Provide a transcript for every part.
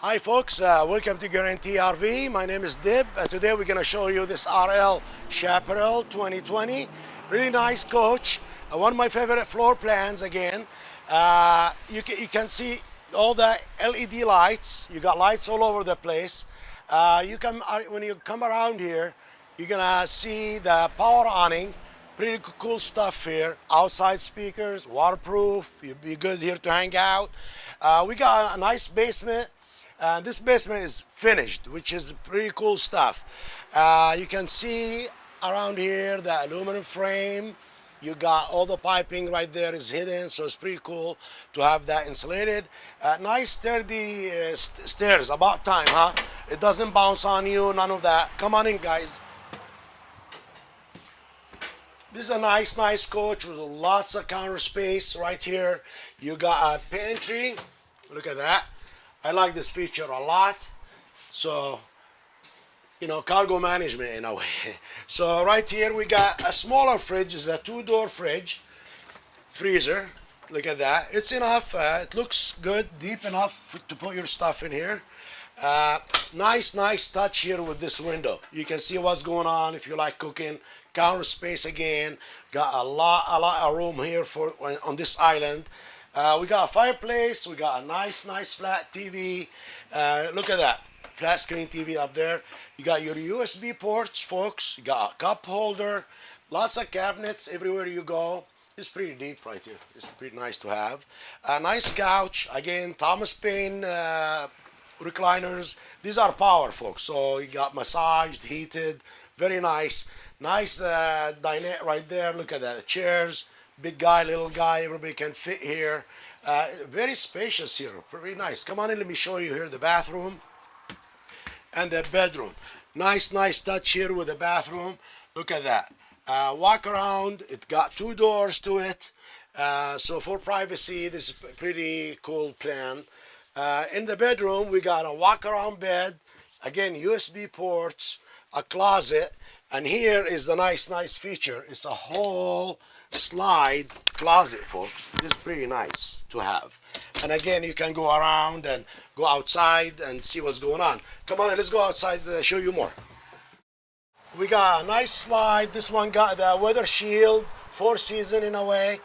Hi folks, welcome to Guaranty RV. My name is Dib, and today we're going to show you this RL Chaparral 2020. Really nice coach. One of my favorite floor plans again. You can see all the LED lights. You got lights all over the place. When you come around here, you're going to see the power awning. Pretty cool stuff here. Outside speakers, waterproof. You'll be good here to hang out. We got a nice basement. This basement is finished, which is pretty cool stuff. You can see around here the aluminum frame. You got all the piping right there is hidden, so it's pretty cool to have that insulated. Nice sturdy stairs, about time, huh? It doesn't bounce on you, none of that. Come on in, guys. This is a nice coach with lots of counter space right here. You got a pantry, look at that. I like this feature a lot. So, you know, cargo management in a way. So right here we got a smaller fridge. It's a two-door fridge, freezer. Look at that. It's enough. It looks good, deep enough to put your stuff in here. Nice touch here with this window. You can see what's going on if you like cooking. Counter space again. Got a lot of room here for on this island. We got a fireplace. We got a nice flat TV. Look at that flat screen TV up there. You got your USB ports, folks. You got a cup holder. Lots of cabinets everywhere you go. It's pretty deep right here. It's pretty nice to have. A nice couch. Again, Thomas Paine recliners. These are power, folks. So you got massaged, heated. Very nice. Nice dinette right there. Look at that. Chairs. Big guy, little guy, everybody can fit here. Very spacious here, very nice. Come on in, let me show you here the bathroom and the bedroom. Nice touch here with the bathroom. Look at that. Walk around, it got two doors to it. So for privacy, this is a pretty cool plan. In the bedroom, we got a walk around bed. Again, USB ports, a closet. And here is the nice feature. It's a whole slide closet, folks. This is pretty nice to have. And again, you can go around and go outside and see what's going on. Come on, let's go outside and show you more. We got a nice slide. This one got the weather shield, 4-season in a way.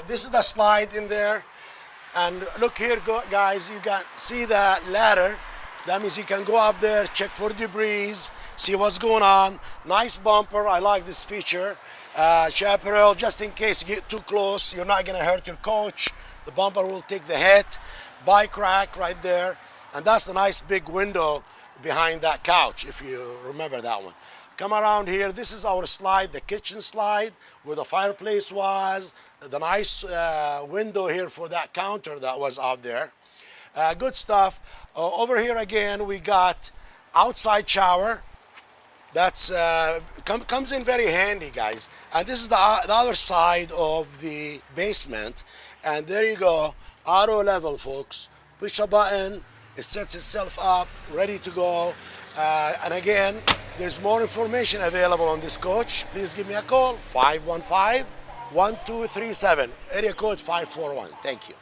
This is the slide in there. And look here, guys, you can see the ladder. That means you can go up there, check for debris, see what's going on. Nice bumper, I like this feature. Chaparral, just in case you get too close, you're not gonna hurt your coach. The bumper will take the hit. Bike rack right there. And that's a nice big window behind that couch, if you remember that one. Come around here, this is our slide, the kitchen slide, where the fireplace was. The nice window here for that counter that was out there. Good stuff. Over here again, we got outside shower. That's comes in very handy, guys. And this is the other side of the basement. And there you go, auto level, folks. Push a button, it sets itself up, ready to go. And again, there's more information available on this coach. Please give me a call, 515-1237, area code 541. Thank you.